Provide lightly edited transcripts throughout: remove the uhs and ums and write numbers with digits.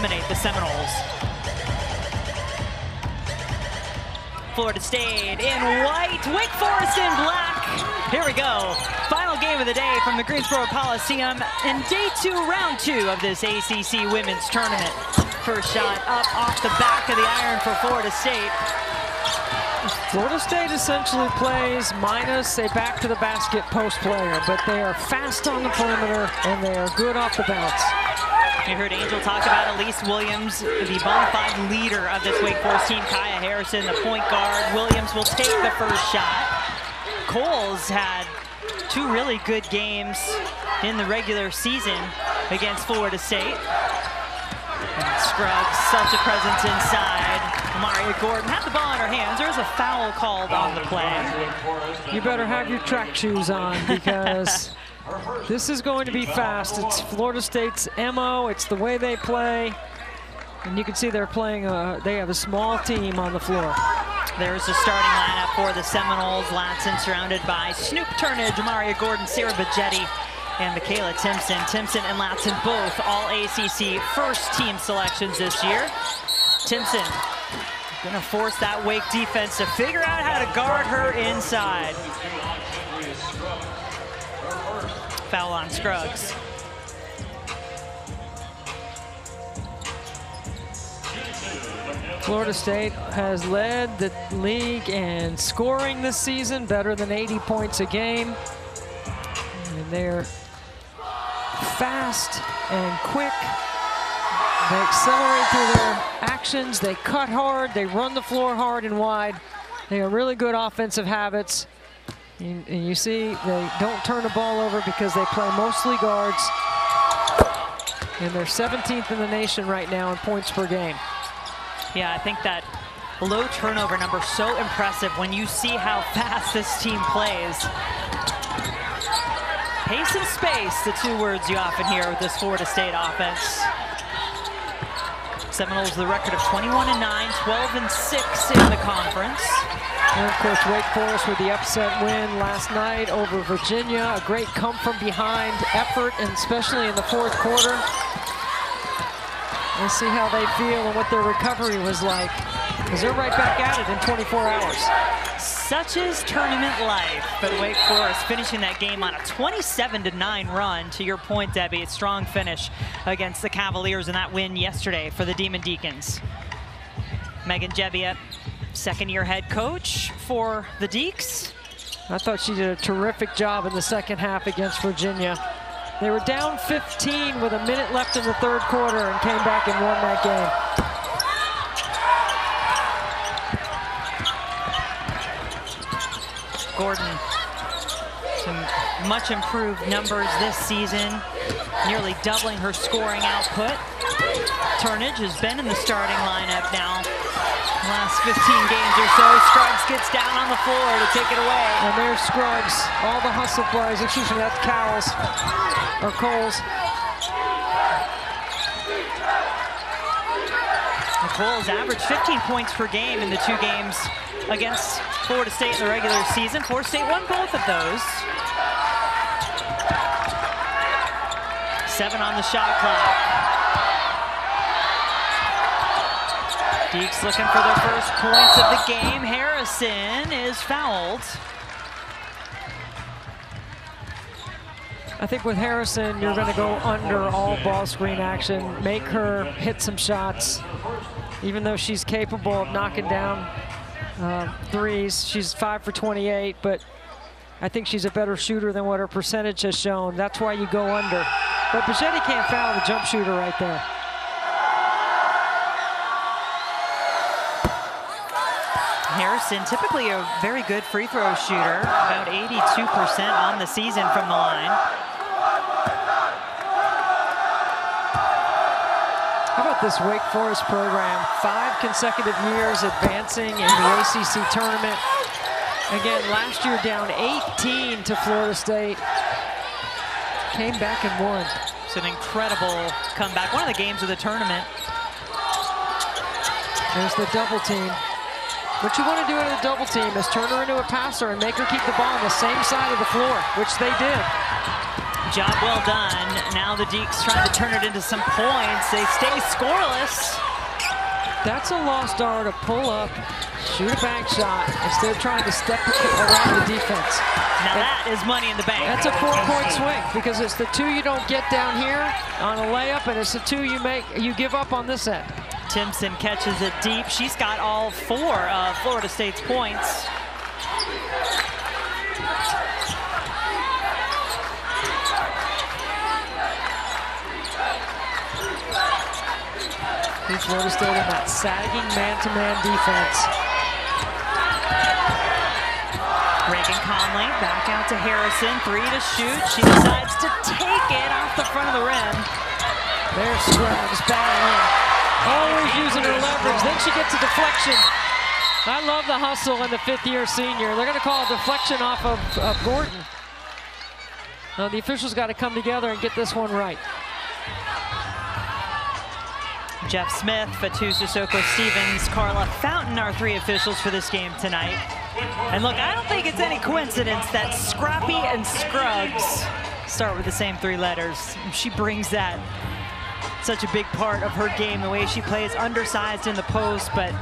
eliminate the Seminoles. Florida State in white, Wake Forest in black. Here we go. Final game of the day from the Greensboro Coliseum in day 2, round 2 of this ACC women's tournament. First shot up off the back of the iron for Florida State. Florida State essentially plays minus a back to the basket post player, but they are fast on the perimeter and they are good off the bounce. You heard Angel talk about Elise Williams, the bona fide leader of this Wake Forest team. Kaya Harrison, the point guard. Williams will take the first shot. Coles had 2 really good games in the regular season against Florida State. And Scruggs, such a presence inside. Maria Gordon had the ball in her hands. There's a foul called on the play. You better have your track shoes on because this is going to be fast. It's Florida State's MO. It's the way they play. And you can see they're playing, they have a small team on the floor. There's the starting lineup for the Seminoles. Latson surrounded by Snoop Turnage, Maria Gordon, Sarah Bajetti, and Makayla Timpson. Timpson and Latson both all ACC first team selections this year. Timpson gonna force that Wake defense to figure out how to guard her inside. Foul on Scruggs. Florida State has led the league in scoring this season, better than 80 points a game. And they're fast and quick. They accelerate through their actions, they cut hard, they run the floor hard and wide. They have really good offensive habits. And you see they don't turn the ball over because they play mostly guards. And they're 17th in the nation right now in points per game. Yeah, I think that low turnover number is so impressive when you see how fast this team plays. Pace and space, the 2 words you often hear with this Florida State offense. Seminoles the record of 21-9, 12-6 in the conference. And of course, Wake Forest with the upset win last night over Virginia. A great come-from-behind effort, and especially in the 4th quarter. We'll see how they feel and what their recovery was like, because they're right back at it in 24 hours. Such is tournament life, but Wake Forest finishing that game on a 27-9 run. To your point, Debbie, a strong finish against the Cavaliers in that win yesterday for the Demon Deacons. Megan Gebbia, second-year head coach for the Deeks. I thought she did a terrific job in the second half against Virginia. They were down 15 with a minute left in the 3rd quarter and came back and won that game. Gordon, some much improved numbers this season, nearly doubling her scoring output. Turnage has been in the starting lineup now the last 15 games or so. Scruggs gets down on the floor to take it away. And there's Scruggs, all the hustle plays. Excuse me, that's Cowles, or Coles. Coles averaged 15 points per game in the 2 games against Florida State in the regular season. Florida State won both of those. 7 on the shot clock. Deeks looking for their first points of the game. Harrison is fouled. I think with Harrison, you're going to go under all ball screen action, make her hit some shots. Even though she's capable of knocking down threes, she's 5 for 28, but I think she's a better shooter than what her percentage has shown. That's why you go under. But Bajetti can't foul the jump shooter right there. Harrison, typically a very good free throw shooter, about 82% on the season from the line. How about this Wake Forest program? 5 consecutive years advancing in the ACC tournament. Again, last year down 18 to Florida State. Came back and won. It's an incredible comeback. One of the games of the tournament. There's the double team. What you want to do in a double team is turn her into a passer and make her keep the ball on the same side of the floor, which they did. Job well done. Now the Deeks trying to turn it into some points. They stay scoreless. That's a lost art to pull up, shoot a bank shot instead of trying to step around the defense. Now that is money in the bank. That's a 4-point swing because it's the 2 you don't get down here on a layup, and it's the 2 you give up on this end. Timpson catches it deep. She's got all 4 of Florida State's points. Florida State in that sagging man-to-man defense. Reagan Conley back out to Harrison. 3 to shoot. She decides to take it off the front of the rim. There's Scruggs battling. Always using her leverage. Then she gets a deflection. I love the hustle in the 5th-year senior. They're going to call a deflection off of Gordon. Now the officials got to come together and get this one right. Jeff Smith, Fatou Sissoko Stevens, Carla Fountain are 3 officials for this game tonight. And look, I don't think it's any coincidence that Scrappy and Scruggs start with the same 3 letters. She brings that, such a big part of her game, the way she plays, undersized in the post, but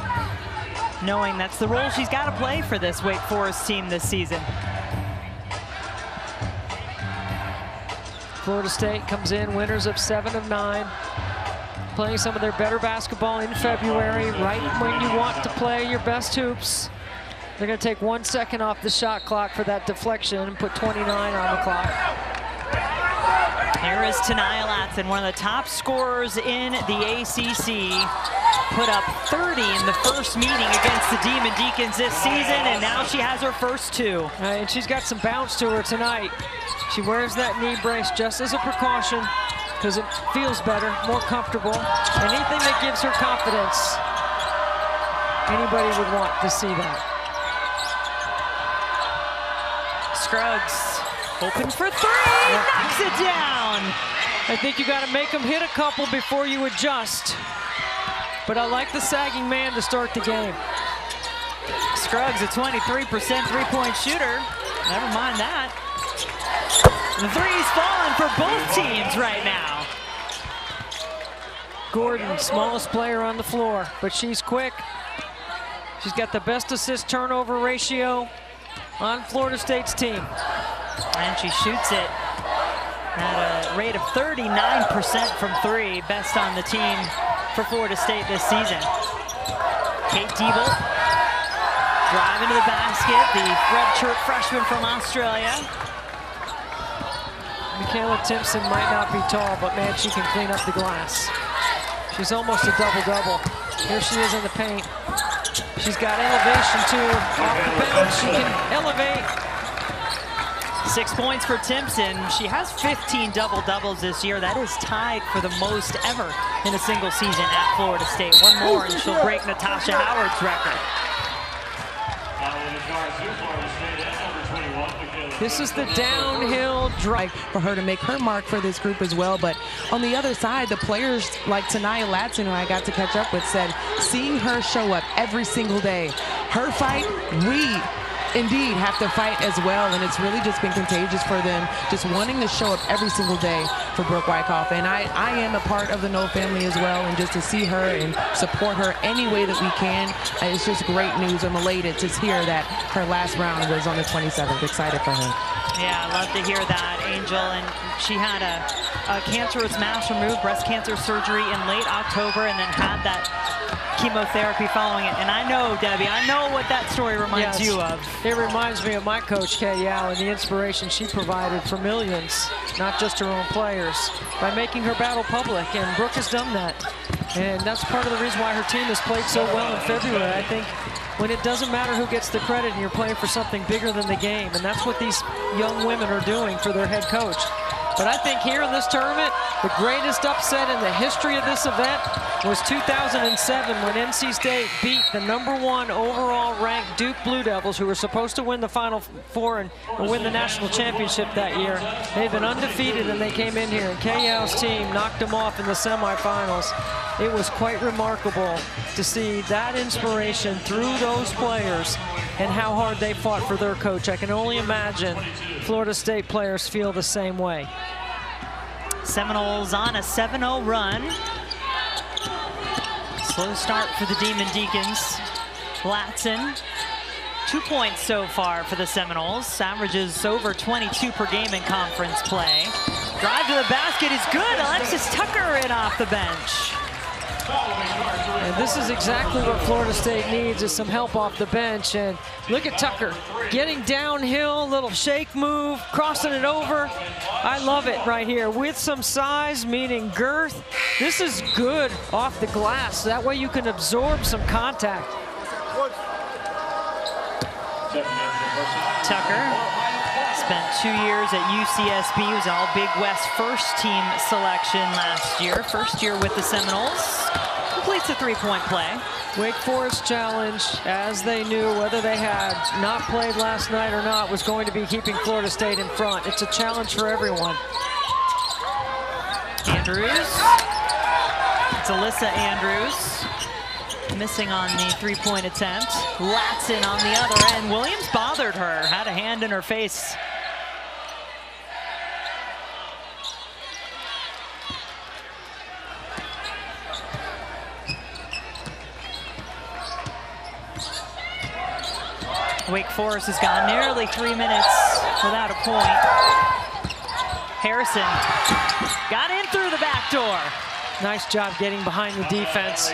knowing that's the role she's got to play for this Wake Forest team this season. Florida State comes in winners of 7 of 9. Playing some of their better basketball in February, right when you want to play your best hoops. They're going to take 1 second off the shot clock for that deflection and put 29 on the clock. Here is Tanaya Latson, one of the top scorers in the ACC. Put up 30 in the first meeting against the Demon Deacons this season, and now she has her first 2. And she's got some bounce to her tonight. She wears that knee brace just as a precaution, because it feels better, more comfortable. Anything that gives her confidence, anybody would want to see that. Scruggs open for 3, knocks it down. I think you got to make them hit a couple before you adjust. But I like the sagging man to start the game. Scruggs, a 23% 3-point shooter. Never mind that. The 3's falling for both teams right now. Gordon, smallest player on the floor, but she's quick. She's got the best assist-turnover ratio on Florida State's team. And she shoots it at a rate of 39% from 3, best on the team for Florida State this season. Kate Diebel driving to the basket, the redshirt freshman from Australia. Makayla Timpson might not be tall, but man, she can clean up the glass. She's almost a double-double. Here she is in the paint. She's got elevation too. Off the bounce, she can elevate. 6 points for Timpson. She has 15 double-doubles this year. That is tied for the most ever in a single season at Florida State. 1 more and she'll break Natasha Howard's record. This is the downhill drive for her to make her mark for this group as well. But on the other side, the players like Tanaya Latson, who I got to catch up with, said seeing her show up every single day, her fight, we indeed have to fight as well, and it's really just been contagious for them, just wanting to show up every single day for Brooke Wyckoff. And I am a part of the Noles family as well, and just to see her and support her any way that we can, it's just great news. I'm elated to hear that her last round was on the 27th. Excited for her. Yeah, I love to hear that, Angel. And she had a cancerous mass removed, breast cancer surgery in late October, and then had that chemotherapy following it. And I know, Debbie, I know what that story reminds you of. It reminds me of my coach, Kay Yao, and the inspiration she provided for millions, not just her own players, by making her battle public. And Brooke has done that. And that's part of the reason why her team has played so well in February. I think when it doesn't matter who gets the credit and you're playing for something bigger than the game. And that's what these young women are doing for their head coach. But I think here in this tournament, the greatest upset in the history of this event was 2007 when NC State beat the #1 overall ranked Duke Blue Devils, who were supposed to win the Final Four and win the national championship that year. They'd been undefeated and they came in here and K.L.'s team knocked them off in the semifinals. It was quite remarkable to see that inspiration through those players and how hard they fought for their coach. I can only imagine Florida State players feel the same way. Seminoles on a 7-0 run. Slow start for the Demon Deacons. Latson, 2 points so far for the Seminoles. Averages over 22 per game in conference play. Drive to the basket is good. Alexis Tucker in off the bench. And this is exactly what Florida State needs, is some help off the bench. And look at Tucker getting downhill, little shake move, crossing it over. I love it right here with some size, meaning girth. This is good off the glass. That way you can absorb some contact. Tucker spent 2 years at UCSB. He was all Big West first team selection last year. First year with the Seminoles. Completes a three-point play. Wake Forest challenge, as they knew, whether they had not played last night or not, was going to be keeping Florida State in front. It's a challenge for everyone. Andrews. It's Alyssa Andrews. Missing on the three-point attempt. Latson on the other end. Williams bothered her, had a hand in her face. Wake Forest has gone nearly 3 minutes without a point. Harrison got in through the back door. Nice job getting behind the defense.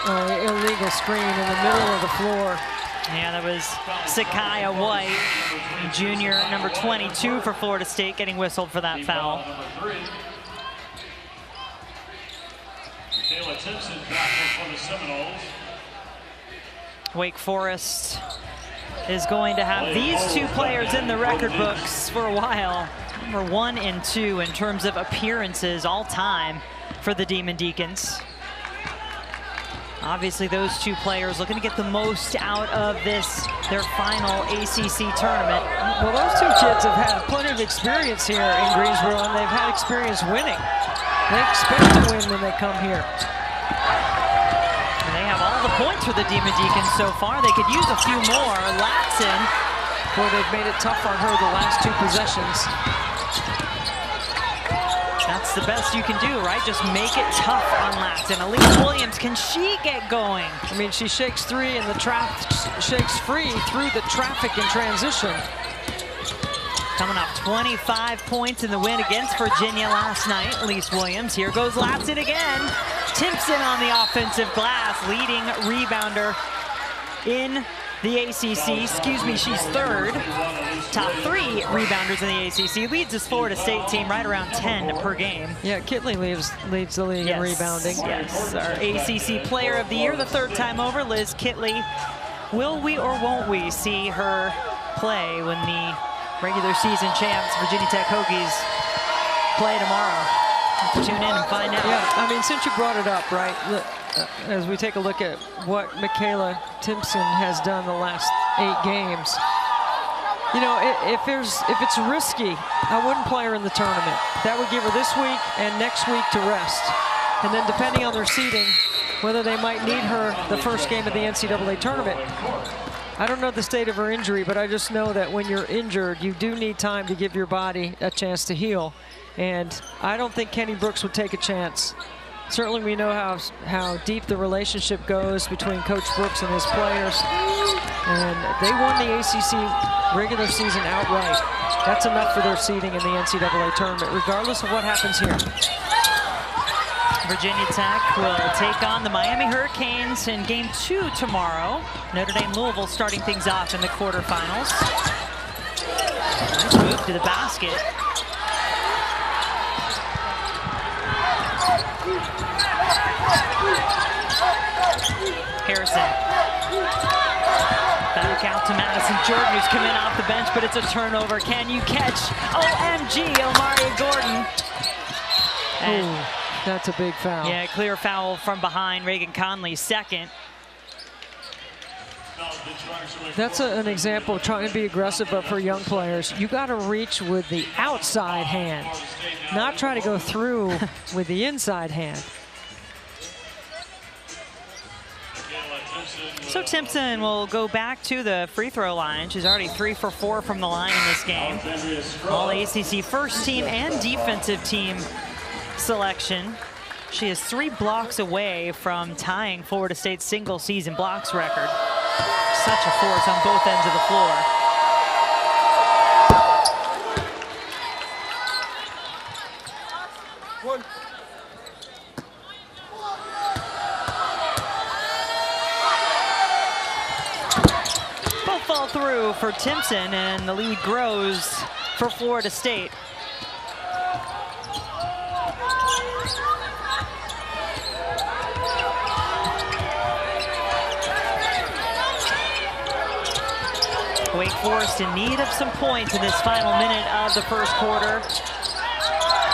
Illegal screen in the middle of the floor. Yeah, that was Sakaya White, junior, number 22 for Florida State, getting whistled for that foul. Makayla Timpson back for the Seminoles. Wake Forest is going to have these two players in the record books for a while. Number 1 and 2 in terms of appearances all time for the Demon Deacons. Obviously, those two players looking to get the most out of this, their final ACC tournament. Well, those two kids have had plenty of experience here in Greensboro, and they've had experience winning. They expect to win when they come here. And they have all the points for the Demon Deacons so far. They could use a few more. Latson. Boy, they've made it tough on her the last 2 possessions. That's the best you can do, right? Just make it tough on Latson. Elise Williams, can she get going? I mean, she shakes 3 and the shakes free through the traffic in transition. Coming off 25 points in the win against Virginia last night. Elise Williams, here goes Latson again. Timpson on the offensive glass, leading rebounder in the ACC. Excuse me, she's 3rd. Top 3 rebounders in the ACC. Leads this Florida State team right around 10 per game. Yeah, Kitley leads the league in rebounding. Yes, our ACC Player of the Year, the 3rd time over, Liz Kitley. Will we or won't we see her play when the regular season champs, Virginia Tech Hokies, play tomorrow? We'll tune in and find out. Yeah, I mean, since you brought it up, right, as we take a look at what Makayla Timpson has done the last 8 games, you know, if it's risky, I wouldn't play her in the tournament. That would give her this week and next week to rest. And then depending on their seeding, whether they might need her the first game of the NCAA tournament. I don't know the state of her injury, but I just know that when you're injured, you do need time to give your body a chance to heal. And I don't think Kenny Brooks would take a chance. Certainly we know how deep the relationship goes between Coach Brooks and his players. And they won the ACC regular season outright. That's enough for their seeding in the NCAA tournament, regardless of what happens here. Virginia Tech will take on the Miami Hurricanes in Game 2 tomorrow. Notre Dame Louisville starting things off in the quarterfinals. Nice move to the basket. Harrison. Back out to Madison Jordan, who's come in off the bench, but it's a turnover. Can you catch? OMG! OMG, Omari Gordon. And ooh, that's a big foul. yeah, clear foul from behind. Reagan Conley second. That's an example of trying to be aggressive, but for young players, you got to reach with the outside hand, not try to go through with the inside hand. So Timpson will go back to the free throw line. She's already 3 for 4 from the line in this game. All ACC first team and defensive team selection. She is 3 blocks away from tying Florida State's single season blocks record. Such a force on both ends of the floor. Both fall through for Timpson, and the lead grows for Florida State. Wake Forest in need of some points in this final minute of the first quarter.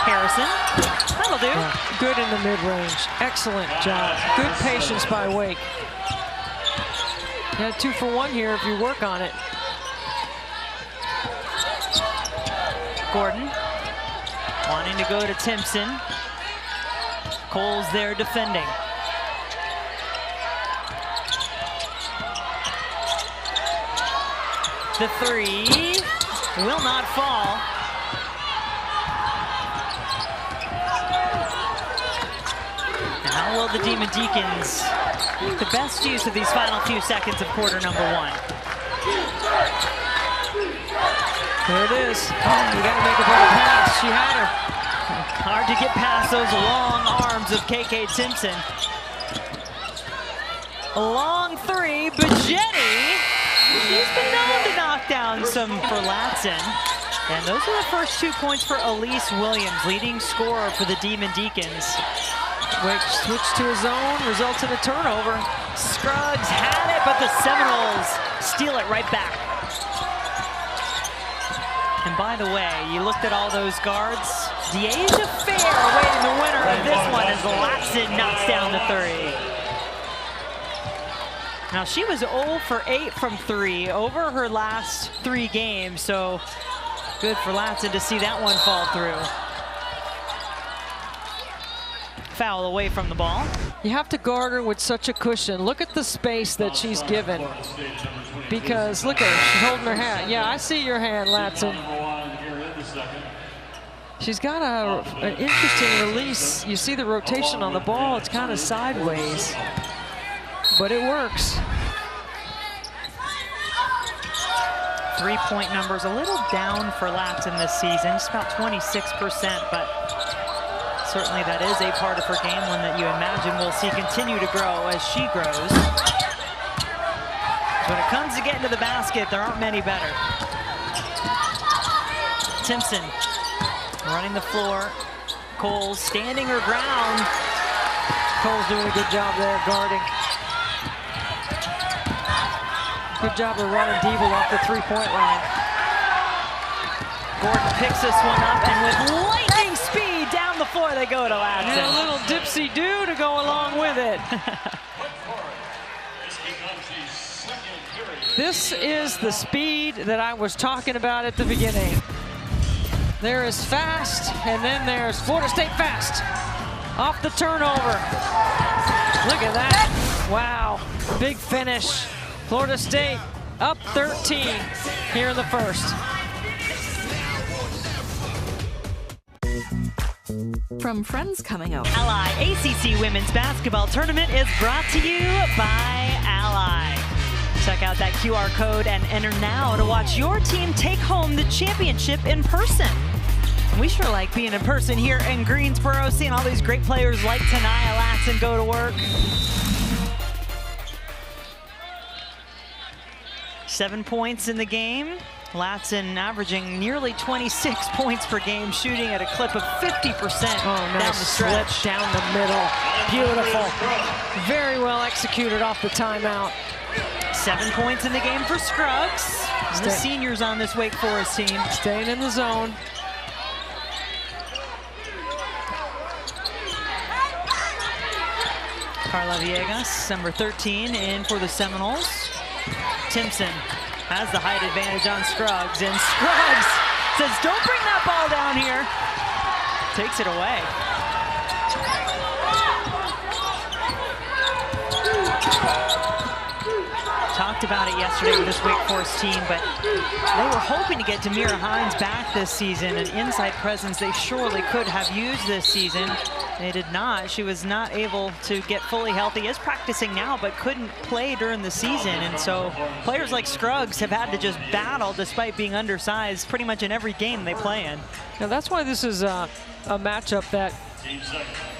Harrison, that'll do. Yeah, good in the mid-range. Excellent job. Good patience by Wake. You had 2 for 1 here if you work on it. Gordon wanting to go to Timpson. Cole's there defending. The 3 will not fall. And how will the Demon Deacons make the best use of these final few seconds of quarter number 1? There it is. Oh, you got to make a better pass. She had her. Hard to get past those long arms of KK Timpson. A long 3, Bajetti. She's been known to knock down some for Latson. And those are the first 2 points for Elise Williams, leading scorer for the Demon Deacons. Wake switched to his zone, results in a turnover. Scruggs had it, but the Seminoles steal it right back. And by the way, you looked at all those guards. Deasia Fair awaiting the winner of this one as Latson knocks down the 3. Now she was 0 for 8 from 3 over her last 3 games, so good for Latson to see that one fall through. Foul away from the ball. You have to guard her with such a cushion. Look at the space that she's given. Because look at her, she's holding her hand. Yeah, I see your hand, Latson. She's got an interesting release. You see the rotation on the ball, it's kind of sideways. But it works. 3-point numbers a little down for Latson this season, just about 26%, but certainly that is a part of her game, one that you imagine we'll see continue to grow as she grows. When it comes to getting to the basket, there aren't many better. Timpson running the floor. Cole standing her ground. Cole's doing a good job there guarding. Good job of running Devil off the 3-point line. Gordon picks this one up, and with lightning speed down the floor they go to Latson. And a little dipsy-do to go along with it. This is the speed that I was talking about at the beginning. There is fast, and then there's Florida State fast. Off the turnover. Look at that. Wow, big finish. Florida State up 13 here in the first. From friends coming over. Ally ACC Women's Basketball Tournament is brought to you by Ally. Check out that QR code and enter now to watch your team take home the championship in person. We sure like being in person here in Greensboro, seeing all these great players like Tanaya Latson go to work. 7 points in the game. Latson averaging nearly 26 points per game, shooting at a clip of 50% down the stretch. Slip down the middle. Beautiful. Very well executed off the timeout. 7 points in the game for Scruggs. The seniors on this Wake Forest team. Staying in the zone. Carla Villegas, number 13, in for the Seminoles. Timpson has the height advantage on Scruggs, and Scruggs says, don't bring that ball down here. Takes it away. Talked about it yesterday with this Wake Forest team, but they were hoping to get Demira Hines back this season, an inside presence they surely could have used this season. They did not. She was not able to get fully healthy, is practicing now, but couldn't play during the season. And so players like Scruggs have had to just battle despite being undersized pretty much in every game they play in. Now that's why this is a matchup that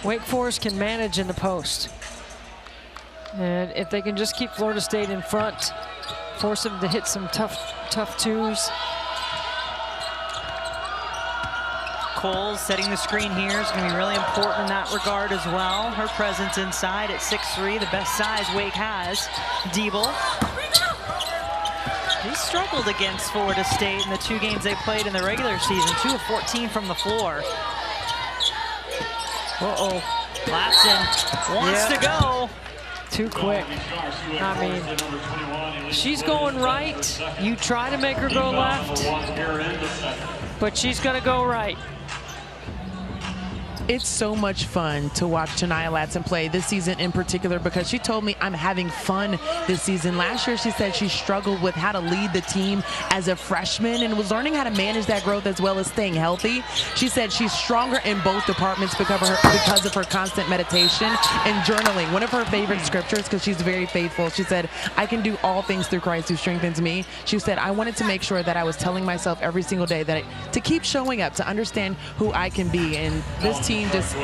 Wake Forest can manage in the post. And if they can just keep Florida State in front, force them to hit some tough twos. Coles setting the screen here is going to be really important in that regard as well. Her presence inside at 6'3", the best size Wake has. Diebel. He struggled against Florida State in the 2 games they played in the regular season, 2 of 14 from the floor. Latson wants to go. Too quick. I mean, she's going right. You try to make her go left, but she's going to go right. It's so much fun to watch Tania Latson play this season in particular, because she told me, I'm having fun this season. Last year, she said she struggled with how to lead the team as a freshman and was learning how to manage that growth as well as staying healthy. She said she's stronger in both departments because of her constant meditation and journaling. One of her favorite scriptures, because she's very faithful, she said, I can do all things through Christ who strengthens me. She said, I wanted to make sure that I was telling myself every single day that to keep showing up, to understand who I can be. And this team just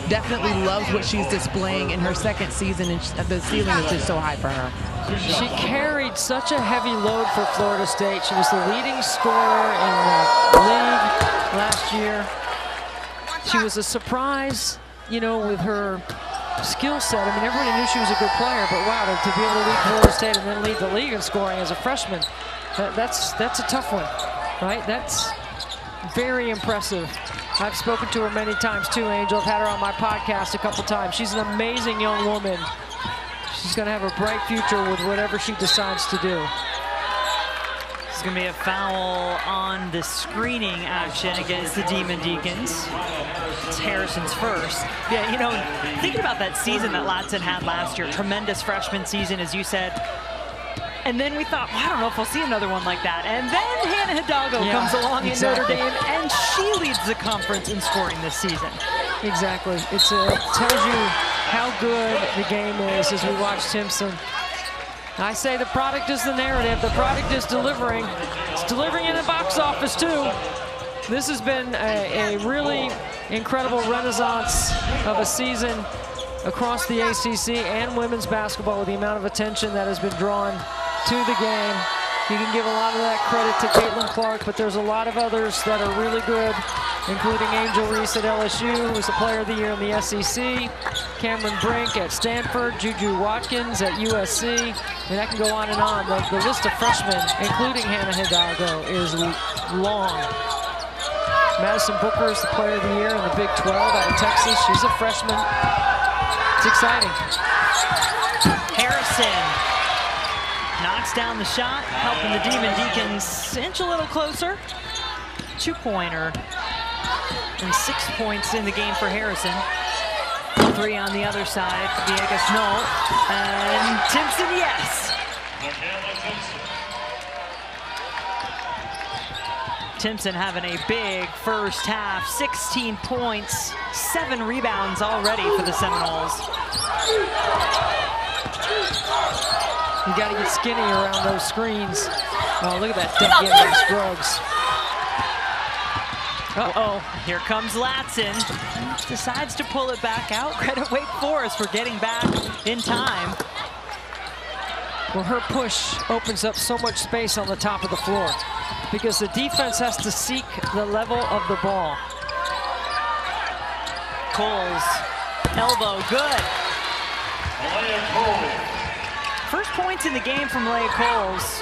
definitely loves what she's displaying in her second season, and the ceiling is just so high for her. She carried such a heavy load for Florida State. She was the leading scorer in the league last year. She was a surprise, you know, with her skill set. I mean, everybody knew she was a good player, but wow, to be able to lead Florida State and then lead the league in scoring as a freshman, that's a tough one, right? That's very impressive. I've spoken to her many times too, Angel. I've had her on my podcast a couple times. She's an amazing young woman. She's going to have a bright future with whatever she decides to do. It's going to be a foul on the screening action against the Demon Deacons. It's Harrison's first. Yeah, you know, thinking about that season that Latson had last year, tremendous freshman season, as you said. And then we thought, well, I don't know if we'll see another one like that. And then Hannah Hidalgo comes along in Notre Dame, and she leads the conference in scoring this season. Exactly. It tells you how good the game is as we watch Timpson. I say the product is the narrative. The product is delivering. It's delivering in the box office, too. This has been a really incredible renaissance of a season across the ACC and women's basketball with the amount of attention that has been drawn to the game. You can give a lot of that credit to Caitlin Clark, but there's a lot of others that are really good, including Angel Reese at LSU, who was the player of the year in the SEC, Cameron Brink at Stanford, Juju Watkins at USC, and that can go on and on. The list of freshmen, including Hannah Hidalgo, is long. Madison Booker is the player of the year in the Big 12 out of Texas. She's a freshman. It's exciting. Harrison knocks down the shot, helping the Demon Deacons inch a little closer. 2-pointer and 6 points in the game for Harrison. 3 on the other side. Villegas, no. And Timpson, yes. Timpson having a big first half, 16 points, 7 rebounds already for the Seminoles. You got to get skinny around those screens. Oh, look at that dunk in by Scruggs. Uh-oh, here comes Latson. Decides to pull it back out. Credit Wake Forest for getting back in time. Well, her push opens up so much space on the top of the floor because the defense has to seek the level of the ball. Coles, elbow, good. First points in the game from Leah Coles.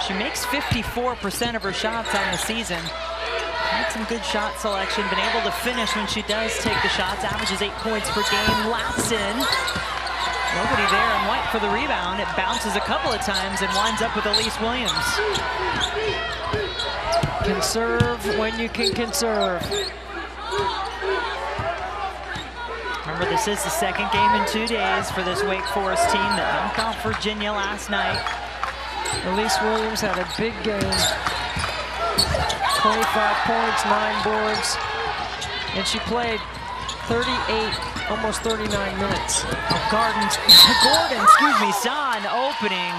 She makes 54% of her shots on the season. That's some good shot selection, been able to finish when she does take the shots, averages 8 points per game. Latson, nobody there, and White for the rebound. It bounces a couple of times and winds up with Elise Williams. Conserve when you can conserve. Remember, this is the second game in 2 days for this Wake Forest team that knocked off Virginia last night. Elise Williams had a big game. 25 points, 9 boards, and she played 38, almost 39 minutes. Gordon, excuse me, saw an opening.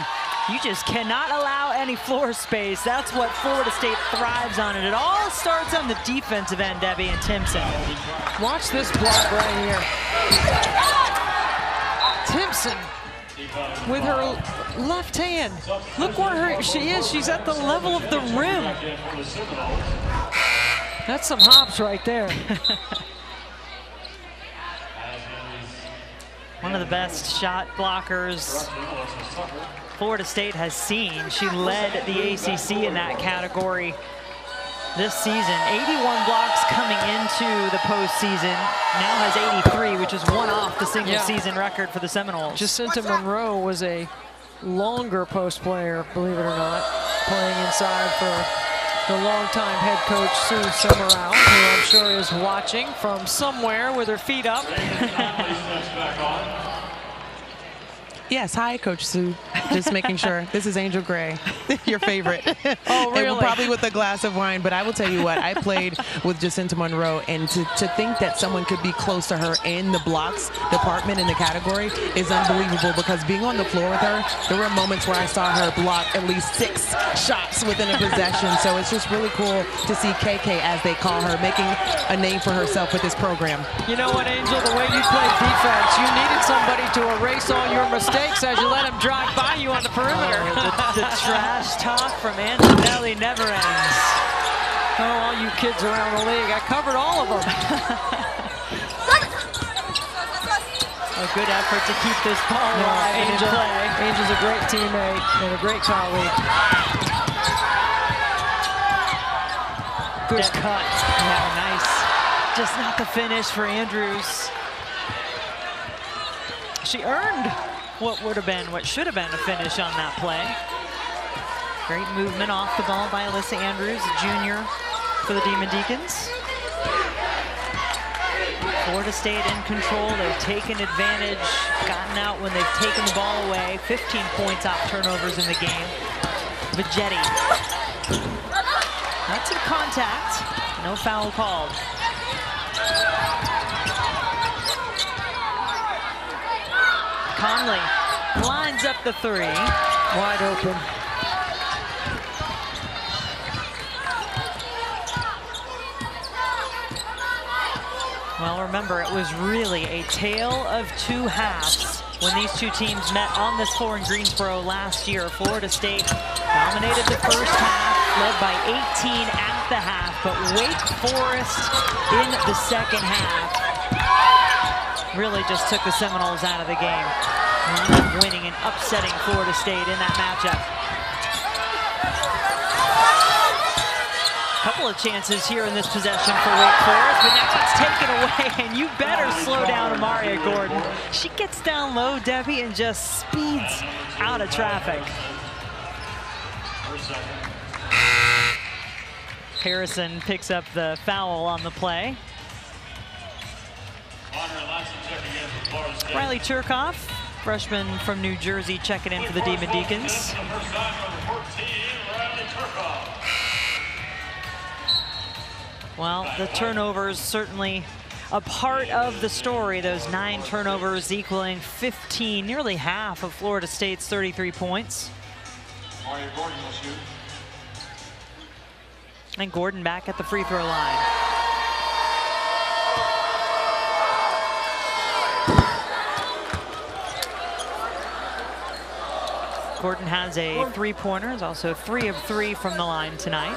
You just cannot allow any floor space. That's what Florida State thrives on, and it all starts on the defensive end, Debbie and Timpson. Watch this block right here. Timpson with her left hand. Look where she is. She's at the level of the rim. That's some hops right there. One of the best shot blockers Florida State has seen. She led the ACC in that category this season. 81 blocks coming into the postseason. Now has 83, which is one off the single season record for the Seminoles. Jacinta Monroe was a longer post player, believe it or not, playing inside for the longtime head coach Sue Summerall, who I'm sure is watching from somewhere with her feet up. Yes, hi, Coach Sue. Just making sure. This is Angel Gray, your favorite. Oh, really? And probably with a glass of wine. But I will tell you what, I played with Jacinta Monroe, and to think that someone could be close to her in the blocks department in the category is unbelievable, because being on the floor with her, there were moments where I saw her block at least 6 shots within a possession. So it's just really cool to see KK, as they call her, making a name for herself with this program. You know what, Angel? The way you played defense, you needed somebody to erase all your mistakes as you let him drive by you on the perimeter. The trash talk from Antonelli never ends. Oh, all you kids around the league. I covered all of them. A good effort to keep this ball alive and in play. Angel's a great teammate and a great colleague. Good cut. Yeah, nice. Just not the finish for Andrews. She earned what should have been a finish on that play. Great movement off the ball by Alyssa Andrews, junior for the Demon Deacons. Florida State in control. They've taken advantage, gotten out when they've taken the ball away. 15 points off turnovers in the game. Vegetti. That's in contact. No foul called. Conley lines up the 3. Wide open. Well, remember, it was really a tale of 2 halves when these two teams met on this floor in Greensboro last year. Florida State dominated the first half, led by 18 at the half, but Wake Forest in the second half really just took the Seminoles out of the game. Wound up winning and upsetting Florida State in that matchup. Couple of chances here in this possession for Wake Forest, but now it's taken away, and you better slow down Amaria Gordon. She gets down low, Debbie, and just speeds out of traffic. Harrison picks up the foul on the play. Riley Cherkoff, freshman from New Jersey, checking in for the Demon Deacons. Well, the turnovers certainly a part of the story. Those 9 turnovers equaling 15, nearly half of Florida State's 33 points. And Gordon back at the free throw line. Gordon has a 3-pointer, is also 3 of 3 from the line tonight.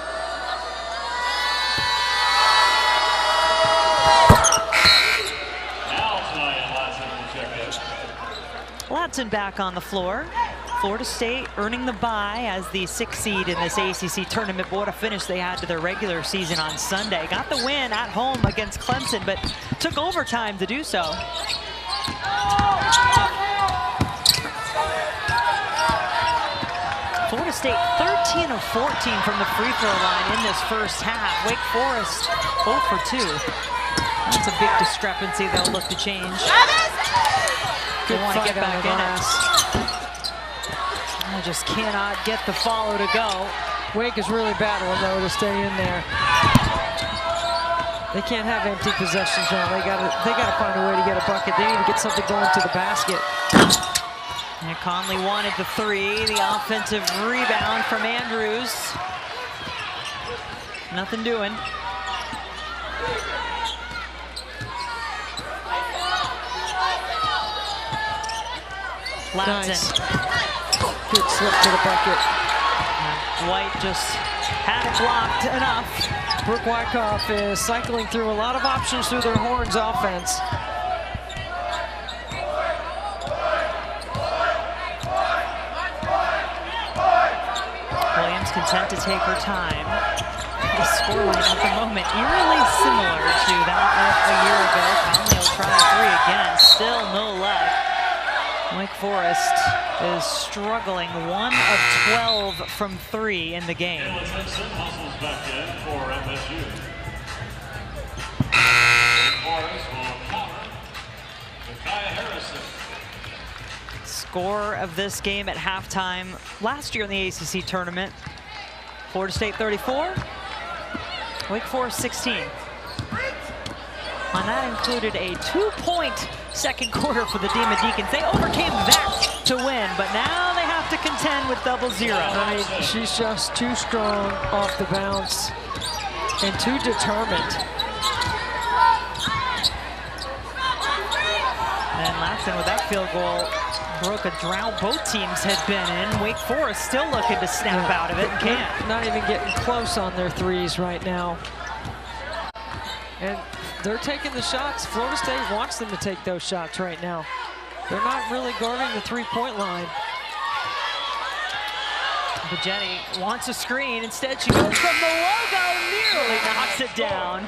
Latson back on the floor Florida State earning the bye as the 6th seed in this ACC tournament. But what a finish they had to their regular season on Sunday. Got the win at home against Clemson, but took overtime to do so. Florida State 13 of 14 from the free throw line in this first half. Wake Forest 0 for 2. That's a big discrepancy they'll look to change. They want to get back in it. I just cannot get the follow to go. Wake is really battling though to stay in there. They can't have empty possessions now. They gotta find a way to get a bucket. They need to get something going to the basket. And Conley wanted the three. The offensive rebound from Andrews. Nothing doing. Latson. Nice. Good slip to the bucket. White just had it blocked enough. Brooke Wyckoff is cycling through a lot of options through their Horns offense. Williams content to take her time. The scoreline at the moment eerily similar to that of a year ago. Conley will try a three again. Still no luck. Wake Forest is struggling. 1 of 12 from 3 in the game. Makayla Timpson hustles back in for MSU. Forest will counter. Makayla Harrison. Score of this game at halftime last year in the ACC tournament. Florida State 34, Wake Forest 16. And that included a 2-point second quarter for the Demon Deacons. They overcame that to win, but now they have to contend with double zero. I mean, she's just too strong off the bounce and too determined. And Latson with that field goal broke a drought both teams had been in. Wake Forest still looking to snap out of it and can't. Not even getting close on their threes right now. And they're taking the shots. Florida State wants them to take those shots right now. They're not really guarding the three-point line. Bajeni wants a screen. Instead, she goes from the logo, nearly knocks it down.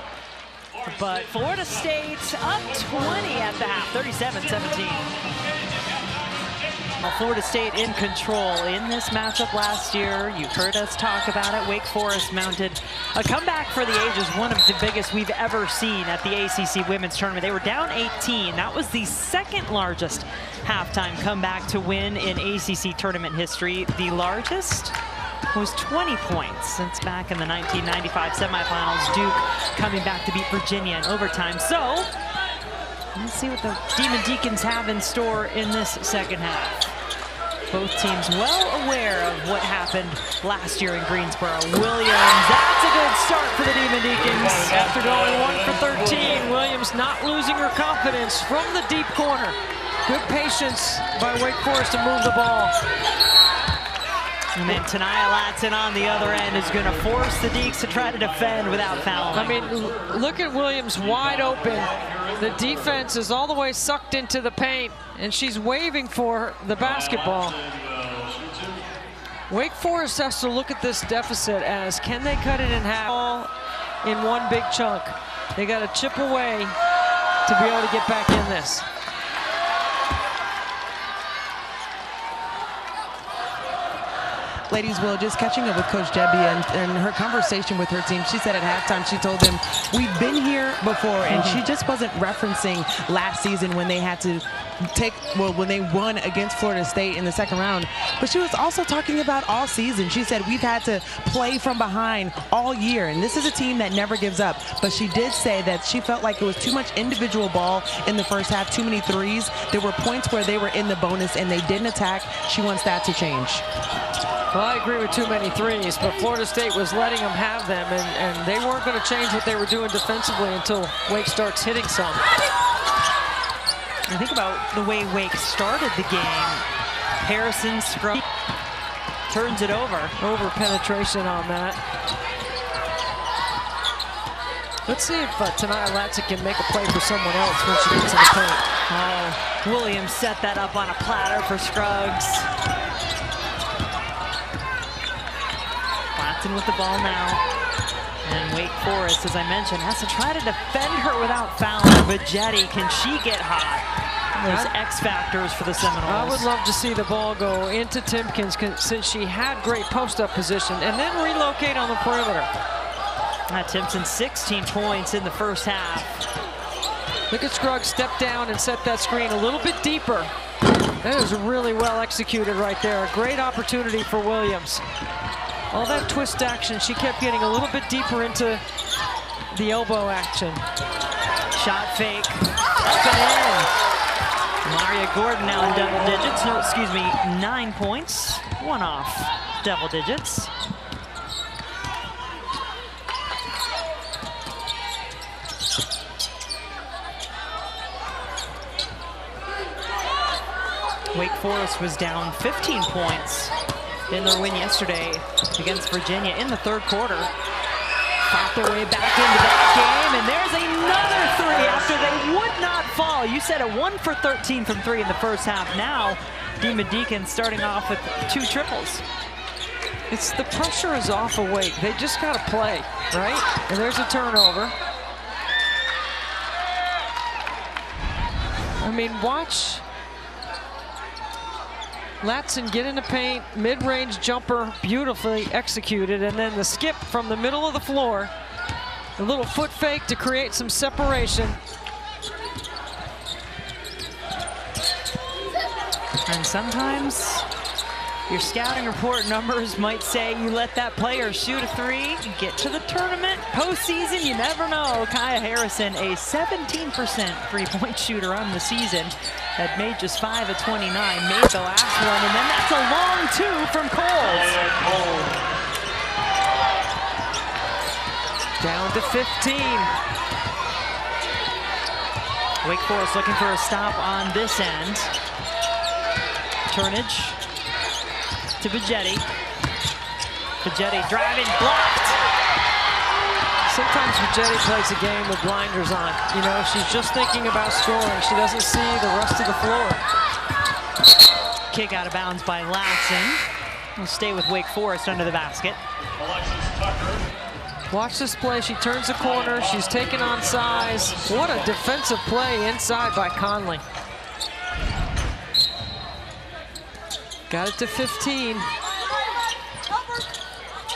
But Florida State up 20 at the half, 37-17. Well, Florida State in control in this matchup last year. You've heard us talk about it. Wake Forest mounted a comeback for the ages, one of the biggest we've ever seen at the ACC Women's Tournament. They were down 18. That was the second largest halftime comeback to win in ACC tournament history. The largest was 20 points since back in the 1995 semifinals. Duke coming back to beat Virginia in overtime. So let's see what the Demon Deacons have in store in this second half. Both teams well aware of what happened last year in Greensboro. Williams, that's a good start for the Demon Deacons. After going 1 for 13, Williams not losing her confidence from the deep corner. Good patience by Wake Forest to move the ball. And then Tanaya Latson on the other end is going to force the Deeks to try to defend without fouling. I mean, look at Williams wide open. The defense is all the way sucked into the paint, and she's waving for the basketball. Wake Forest has to look at this deficit as, can they cut it in half in one big chunk? They got to chip away to be able to get back in this. Ladies, Will, just catching up with Coach Debbie and her conversation with her team. She said at halftime, she told them, we've been here before, and she just wasn't referencing last season when they had to when they won against Florida State in the second round. But she was also talking about all season. She said, we've had to play from behind all year, and this is a team that never gives up. But she did say that she felt like it was too much individual ball in the first half, too many threes. There were points where they were in the bonus and they didn't attack. She wants that to change. Well, I agree with too many threes, but Florida State was letting them have them, and they weren't going to change what they were doing defensively until Wake starts hitting some. I think about the way Wake started the game. Harrison Scruggs turns it over. Over penetration on that. Let's see if Tanaya Latson can make a play for someone else when she gets in the paint. Oh, Williams set that up on a platter for Scruggs. Latson with the ball now. And Wake Forest, as I mentioned, has to try to defend her without fouling. But Jetty, can she get hot? Those X factors for the Seminoles. I would love to see the ball go into Timpkins since she had great post-up position, and then relocate on the perimeter. Timpson, 16 points in the first half. Look at Scruggs step down and set that screen a little bit deeper. That was really well executed right there. A great opportunity for Williams. All that twist action, she kept getting a little bit deeper into the elbow action. Shot fake, up and in. Maria Gordon now in double digits. No, excuse me, 9 points. One off double digits. Wake Forest was down 15 points in their win yesterday against Virginia in the third quarter. Fought their way back into that game, and there's another three after they would not fall. You said a 1 for 13 from three in the first half. Now, Demon Deacons starting off with 2 triples. It's the pressure is off of Wake. They just got to play, right? And there's a turnover. I mean, watch Latson get in the paint, mid-range jumper, beautifully executed, and then the skip from the middle of the floor. A little foot fake to create some separation. And sometimes your scouting report numbers might say you let that player shoot a three, get to the tournament, postseason, you never know. Kaya Harrison, a 17% three-point shooter on the season, had made just 5 of 29, made the last one, and then that's a long 2 from Coles. Down to 15. Wake Forest looking for a stop on this end. Turnage to Bajetti. Bajetti driving, blocked. Sometimes Bajetti plays a game with blinders on. You know, she's just thinking about scoring. She doesn't see the rest of the floor. Kick out of bounds by Latson. We'll stay with Wake Forest under the basket. Watch this play. She turns the corner. She's taking on size. What a defensive play inside by Conley. Got it to 15.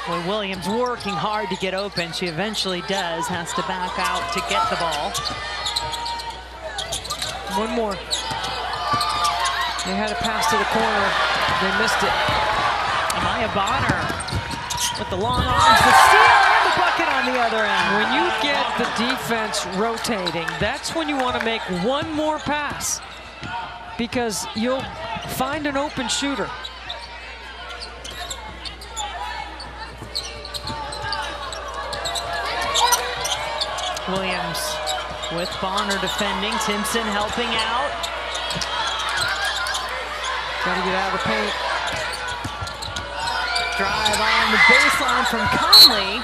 Boy, Williams working hard to get open. She eventually does. Has to back out to get the ball. One more. They had a pass to the corner. They missed it. Amaya Bonner with the long arms, the steal, and the bucket on the other end. When you get the defense rotating, that's when you want to make one more pass, because you'll find an open shooter. Williams with Bonner defending. Timpson helping out. Got to get out of the paint. Drive on the baseline from Conley.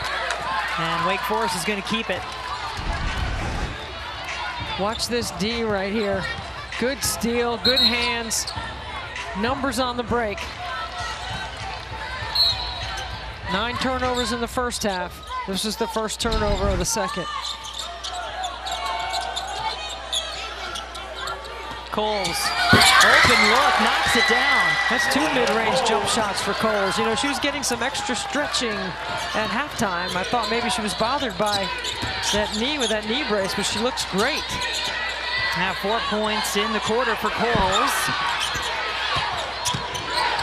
And Wake Forest is going to keep it. Watch this D right here. Good steal, good hands. Numbers on the break. 9 turnovers in the first half. This is the first turnover of the second. Coles, open look, knocks it down. That's 2 mid-range jump shots for Coles. You know, she was getting some extra stretching at halftime. I thought maybe she was bothered by that knee with that knee brace, but she looks great. Now 4 points in the quarter for Coles.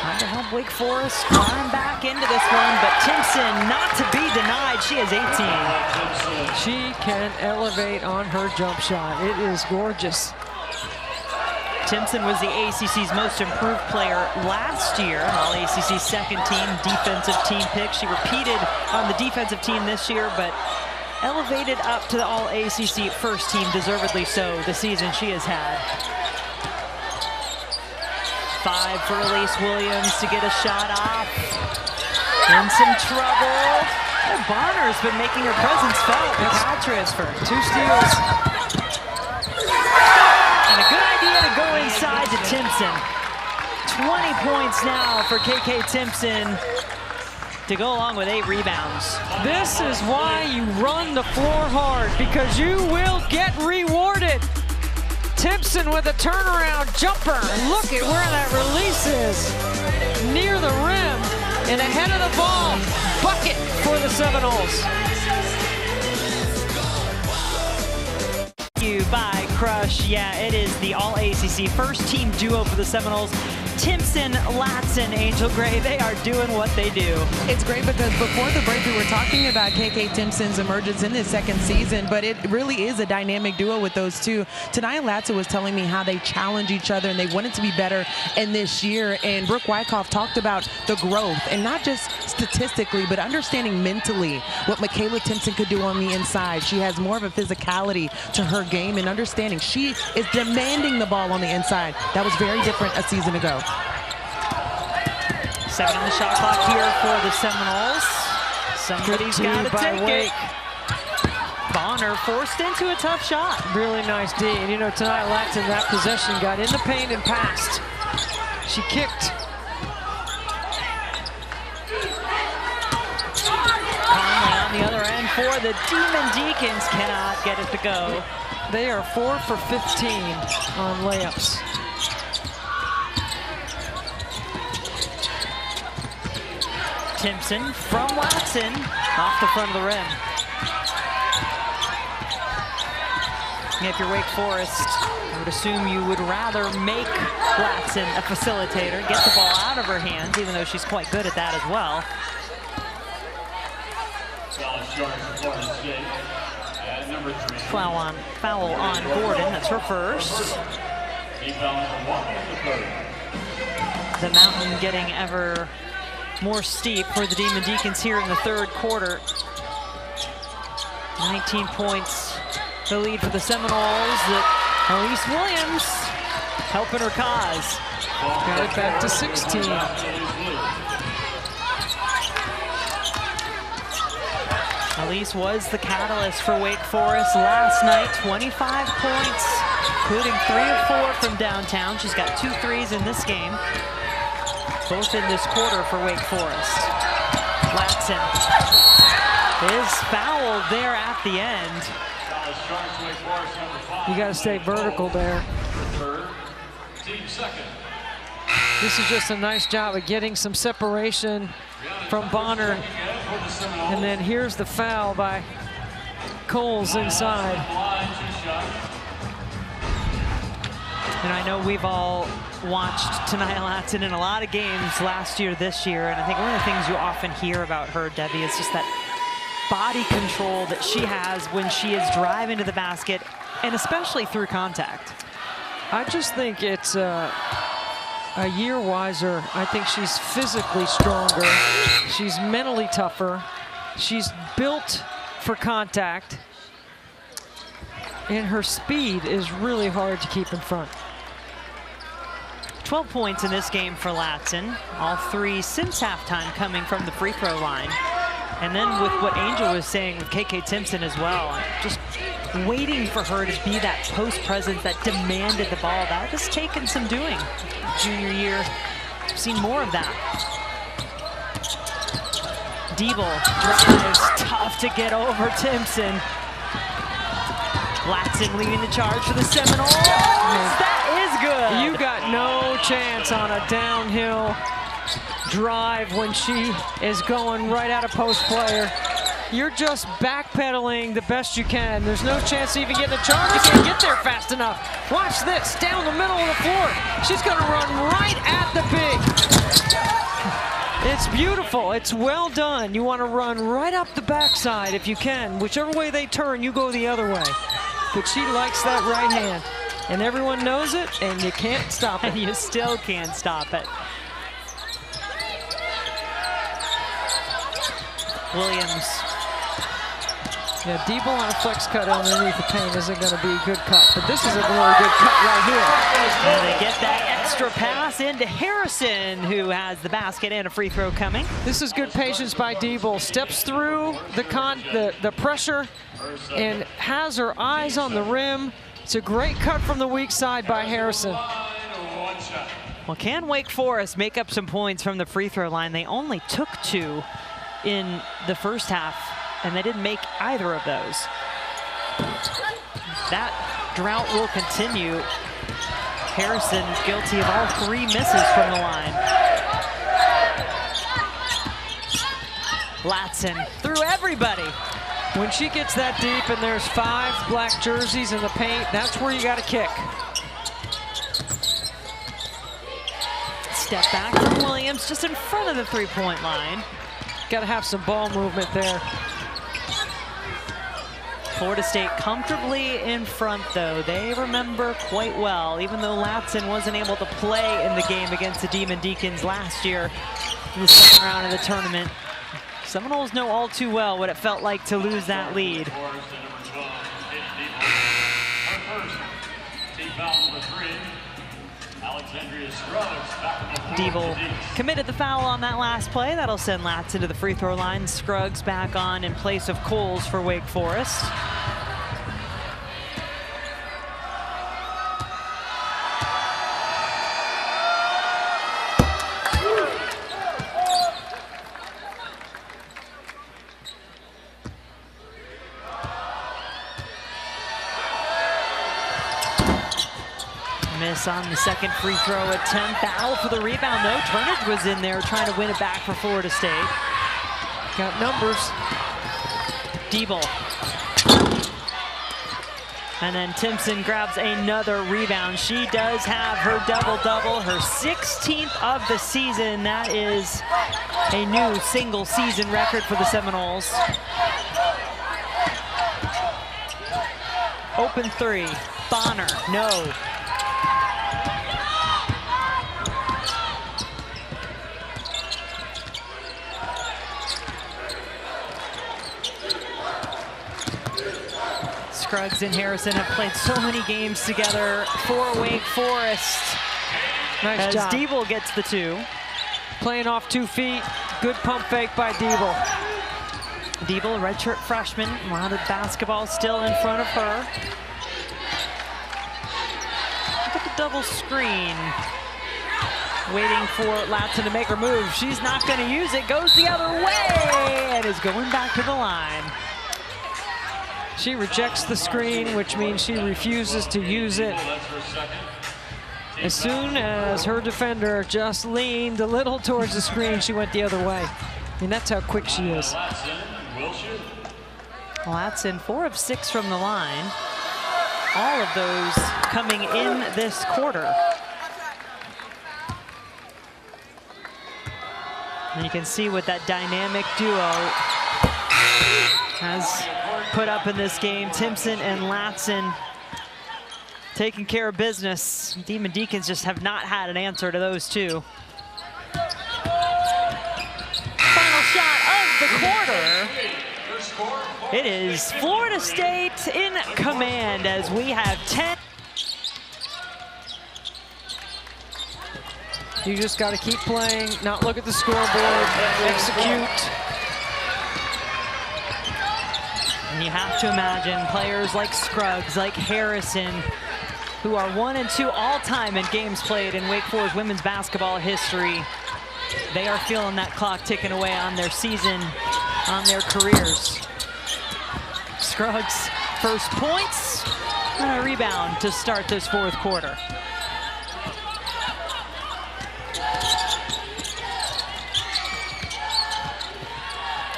Trying to help Wake Forest climb back into this one, but Timpson not to be denied. She has 18. She can elevate on her jump shot. It is gorgeous. Timpson was the ACC's most improved player last year, All-ACC second team defensive team pick. She repeated on the defensive team this year, but elevated up to the All-ACC first team, deservedly so, the season she has had. 5 for Elise Williams to get a shot off. In some trouble. Oh, Bonner's been making her presence felt. The Cal transfer. 2 steals. And a good idea to go inside to Timpson. 20 points now for KK Timpson. to go along with 8 rebounds. This is why you run the floor hard, because you will get rewarded. Timpson with a turnaround jumper. Look at where that release is. Near the rim and ahead of the ball. Bucket for the Seminoles. By Crush. Yeah, it is the All-ACC first-team duo for the Seminoles. Timpson, Latson, Angel Gray, they are doing what they do. It's great because before the break we were talking about KK Timpson's emergence in his second season, but it really is a dynamic duo with those two. Tonight Latson was telling me how they challenge each other and they wanted to be better in this year, and Brooke Wyckoff talked about the growth, and not just statistically, but understanding mentally what Makayla Timpson could do on the inside. She has more of a physicality to her game and understanding she is demanding the ball on the inside. That was very different a season ago. 7 on the shot clock here for the Seminoles. Somebody's got to take it. Bonner forced into a tough shot. Really nice D. And you know, tonight Latson, that possession, got in the paint and passed. She kicked. Conley on the other end for the Demon Deacons, cannot get it to go. They are 4 for 15 on layups. Timpson from Latson, off the front of the rim. If you're Wake Forest, I would assume you would rather make Latson a facilitator, get the ball out of her hands, even though she's quite good at that as well. Foul on Gordon, that's her first. The mountain getting ever more steep for the Demon Deacons here in the third quarter. 19 points, the lead for the Seminoles. Elise Williams helping her cause. Got it back to 16. Elise was the catalyst for Wake Forest last night. 25 points, including 3 of 4 from downtown. She's got 2 threes in this game, both in this quarter for Wake Forest. Latson is fouled there at the end. You got to stay vertical there. This is just a nice job of getting some separation from Bonner. And then here's the foul by Coles inside. And I know we've all watched Tania Latson in a lot of games last year, this year, and I think one of the things you often hear about her, Debbie, is just that body control that she has when she is driving to the basket, and especially through contact. I just think it's a year wiser. I think she's physically stronger. She's mentally tougher. She's built for contact. And her speed is really hard to keep in front. 12 points in this game for Latson. All 3 since halftime coming from the free throw line. And then with what Angel was saying with KK Timpson as well, just waiting for her to be that post presence that demanded the ball. That has taken some doing. Junior year, we've seen more of that. Diebel drives, tough to get over Timpson. Latson leading the charge for the Seminoles. That is good. You got no chance on a downhill drive when she is going right at a post player. You're just backpedaling the best you can. There's no chance to even get the charge. You can't get there fast enough. Watch this, down the middle of the floor. She's gonna run right at the big. It's beautiful, it's well done. You wanna run right up the backside if you can. Whichever way they turn, you go the other way. But she likes that right hand. And everyone knows it, and you can't stop it. And you still can't stop it. Williams. Yeah, Diebel on a flex cut underneath the paint isn't going to be a good cut, but this is a really good cut right here. And they get that extra pass into Harrison, who has the basket and a free throw coming. This is good patience by Diebel. Steps through the pressure and has her eyes on the rim. It's a great cut from the weak side by Harrison. Well, can Wake Forest make up some points from the free throw line? They only took 2 in the first half, and they didn't make either of those. That drought will continue. Harrison guilty of all 3 misses from the line. Latson through everybody. When she gets that deep and there's 5 black jerseys in the paint, that's where you got to kick. Step back from Williams, just in front of the 3-point line. Got to have some ball movement there. Florida State comfortably in front, though. They remember quite well, even though Latson wasn't able to play in the game against the Demon Deacons last year in the second round of the tournament. Seminoles know all too well what it felt like to lose that lead. Alexandria Scruggs back on the floor. Deeble committed the foul on that last play. That'll send Latson to the free throw line. Scruggs back on in place of Coles for Wake Forest. Miss on the second free throw attempt. Foul for the rebound, though. Turnage was in there trying to win it back for Florida State. Got numbers. Deeble. And then Timpson grabs another rebound. She does have her double-double, her 16th of the season. That is a new single-season record for the Seminoles. Open 3. Bonner, no. Scruggs and Harrison have played so many games together for Wake Forest. Nice job. As Deeble gets the 2. Playing off 2 feet. Good pump fake by Deeble. Deeble, redshirt freshman. A lot of basketball still in front of her. Look at the double screen. Waiting for Latson to make her move. She's not going to use it. Goes the other way and is going back to the line. She rejects the screen, which means she refuses to use it. As soon as her defender just leaned a little towards the screen, she went the other way. I mean, that's how quick she is. Latson 4 of 6 from the line. All of those coming in this quarter. And you can see what that dynamic duo has put up in this game. Timpson and Latson taking care of business. Demon Deacons just have not had an answer to those two. Final shot of the quarter. It is Florida State in command as we have 10. You just got to keep playing, not look at the scoreboard, execute. And you have to imagine players like Scruggs, like Harrison, who are 1 and 2 all-time in games played in Wake Forest women's basketball history. They are feeling that clock ticking away on their season, on their careers. Scruggs, first points, and a rebound to start this 4th quarter.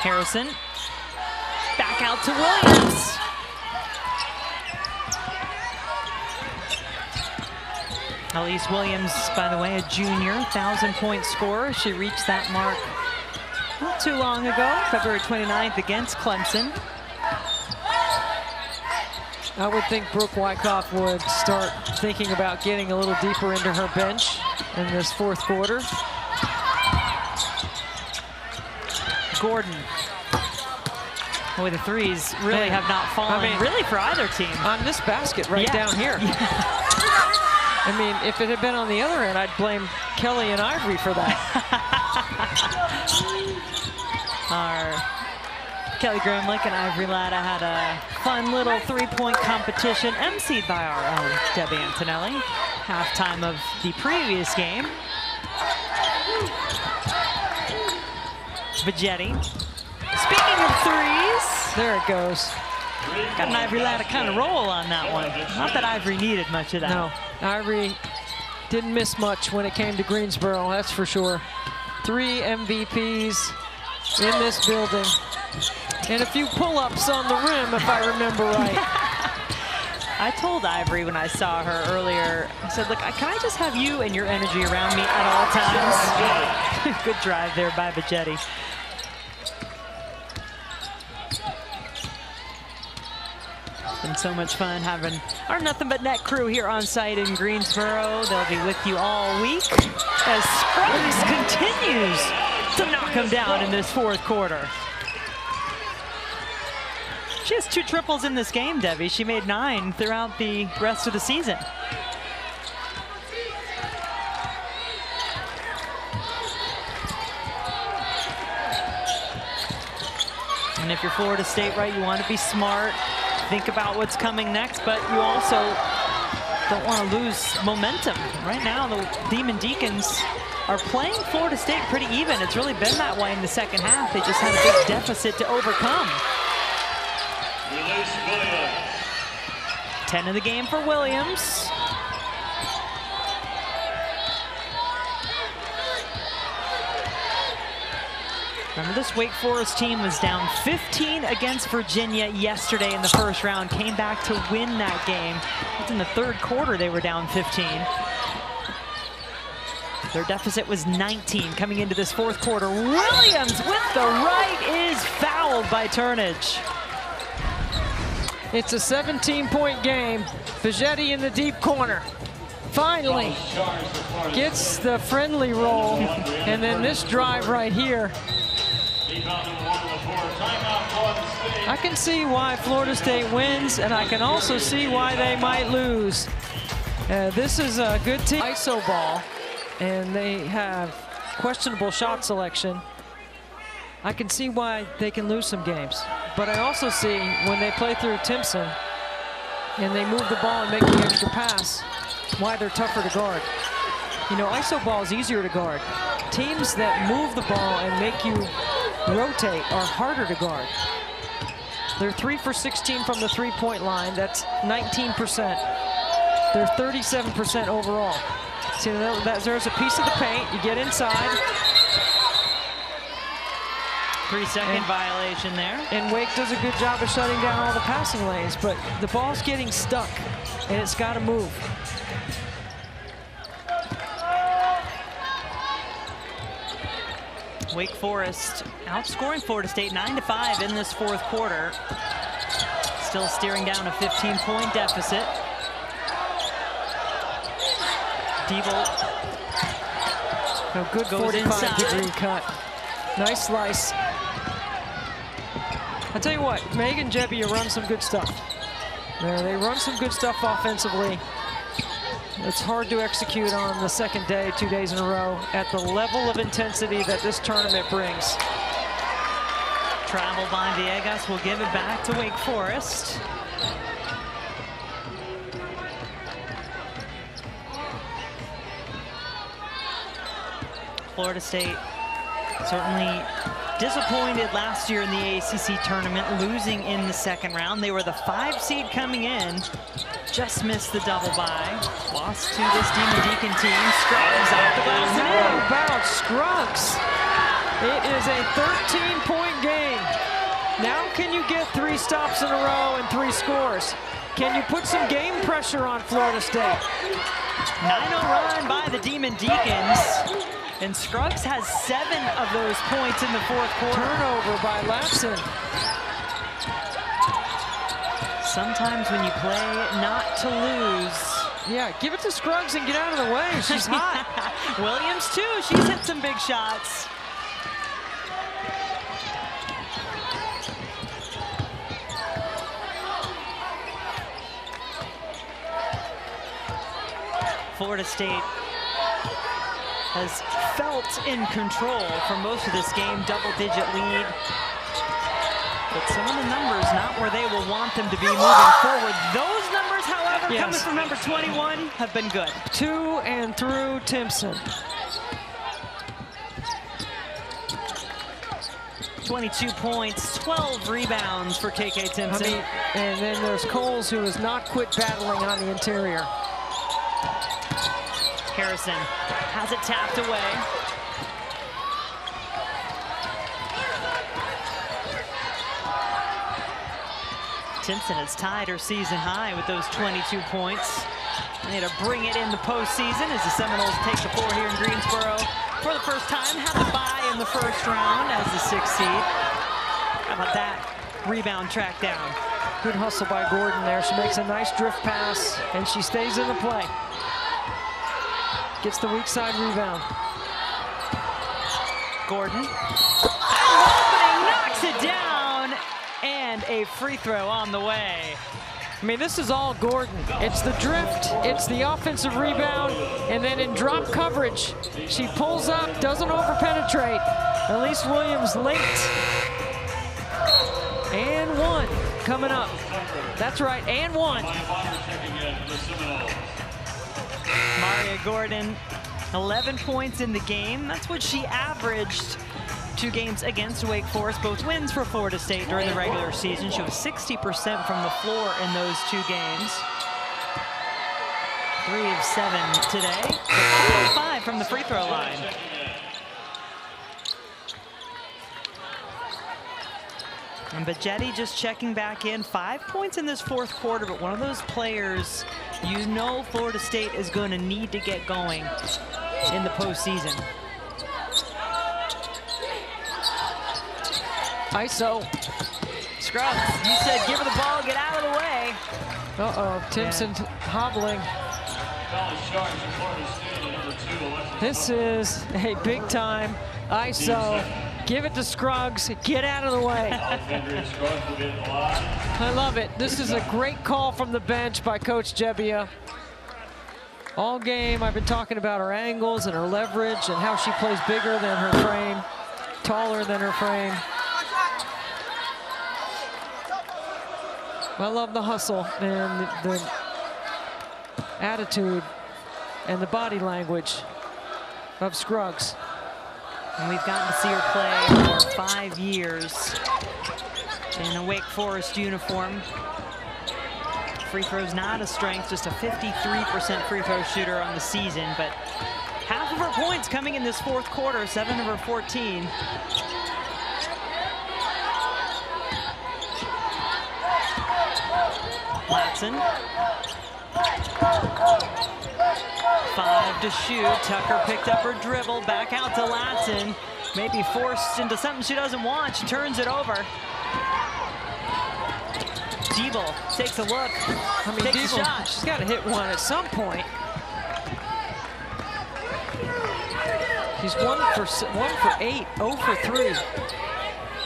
Harrison, back out to Williams. Elise Williams, by the way, a junior, 1,000-point scorer. She reached that mark not too long ago, February 29th against Clemson. I would think Brooke Wyckoff would start thinking about getting a little deeper into her bench in this 4th quarter. Gordon. Boy, the threes really have not fallen, really for either team. On this basket right down here. I mean, if it had been on the other end, I'd blame Kelly and Ivory for that. Our Kelly Grimlick and Ivory Latta had a fun little 3-point competition emceed by our own Debbie Antonelli. Halftime of the previous game. Vagetti string of threes. There it goes. Got an Ivory Latta kind of roll on that one. Not that Ivory needed much of that. No, Ivory didn't miss much when it came to Greensboro, that's for sure. 3 MVPs in this building. And a few pull-ups on the rim, if I remember right. I told Ivory when I saw her earlier, I said, look, can I just have you and your energy around me at all times? Good drive there by Bajetti. It's been so much fun having our Nothing But Net crew here on site in Greensboro. They'll be with you all week as Scruggs continues to knock them down in this fourth quarter. She has 2 triples in this game, Debbie. She made 9 throughout the rest of the season. And if you're Florida State, right, you want to be smart, think about what's coming next, but you also don't want to lose momentum. Right now, the Demon Deacons are playing Florida State pretty even. It's really been that way in the second half. They just had a big deficit to overcome. Elise Williams. 10 in the game for Williams. Remember, this Wake Forest team was down 15 against Virginia yesterday in the first round. Came back to win that game. In the third quarter, they were down 15. Their deficit was 19 coming into this fourth quarter. Williams with the right is fouled by Turnage. It's a 17-point game. Bajetti in the deep corner. Finally gets the friendly roll. And then this drive right here. I can see why Florida State wins, and I can also see why they might lose. This is a good team. ISO ball, and they have questionable shot selection. I can see why they can lose some games. But I also see when they play through Timpson and they move the ball and make the extra pass, why they're tougher to guard. You know, ISO ball is easier to guard. Teams that move the ball and make you rotate are harder to guard. They're 3 for 16 from the three-point line. That's 19%. They're 37% overall. See, there's a piece of the paint. You get inside. 3-second violation there. And Wake does a good job of shutting down all the passing lanes, but the ball's getting stuck, and it's got to move. Wake Forest outscoring Florida State 9-5 in this fourth quarter. Still steering down a 15-point deficit. Diebold. A good 45-degree cut. Nice slice. I'll tell you what, Meg and Jebbia run some good stuff. They run some good stuff offensively. It's hard to execute on the second day, 2 days in a row, at the level of intensity that this tournament brings. Travel by Villegas will give it back to Wake Forest. Florida State certainly disappointed last year in the ACC tournament, losing in the second round. They were the 5 seed coming in, just missed the double bye. Lost to this Demon Deacon team. Scruggs off the glass. How about Scruggs? It is a 13-point game. Now can you get 3 stops in a row and 3 scores? Can you put some game pressure on Florida State? 9-0 run by the Demon Deacons. And Scruggs has 7 of those points in the fourth quarter. Turnover by Latson. Sometimes when you play not to lose. Yeah, give it to Scruggs and get out of the way. She's hot. Williams too, she's hit some big shots. Florida State has felt in control for most of this game, double-digit lead. But some of the numbers not where they will want them to be moving forward. Those numbers, however, coming from number 21, have been good. To and through Timpson. 22 points, 12 rebounds for KK Timpson. I mean, and then there's Coles, who has not quit battling on the interior. Harrison has it tapped away. Timpson has tied her season high with those 22 points. They had to bring it in the postseason as the Seminoles take the floor here in Greensboro for the first time. Had the bye in the first round as the 6th seed. How about that rebound track down? Good hustle by Gordon there. She makes a nice drift pass, and she stays in the play. Gets the weak side rebound. Gordon. Opening, knocks it down, and a free throw on the way. I mean, this is all Gordon. It's the drift, it's the offensive rebound, and then in drop coverage, she pulls up, doesn't over-penetrate. Elise Williams linked. And one coming up. That's right, and one. Maria Gordon, 11 points in the game. That's what she averaged 2 games against Wake Forest, both wins for Florida State during the regular season. She was 60% from the floor in those 2 games. 3 of 7 today, 5 from the free throw line. And Bajetti just checking back in. 5 points in this 4th quarter, but one of those players you know Florida State is going to need to get going in the postseason. ISO. Scruggs, you said give her the ball, get out of the way. Uh-oh, Timpson hobbling. This is a big time ISO. Give it to Scruggs, get out of the way. I love it. This is a great call from the bench by Coach Jebbia. All game, I've been talking about her angles and her leverage and how she plays bigger than her frame, taller than her frame. I love the hustle and the attitude and the body language of Scruggs. And we've gotten to see her play for 5 years in a Wake Forest uniform. Free throw's not a strength, just a 53% free throw shooter on the season, but half of her points coming in this 4th quarter, 7 of her 14. Latson. 5 to shoot. Tucker picked up her dribble, back out to Latson. Maybe forced into something she doesn't want. She turns it over. Diebel takes a look. I mean, takes a shot. She's got to hit one at some point. She's 1 for 8, 0 for 3.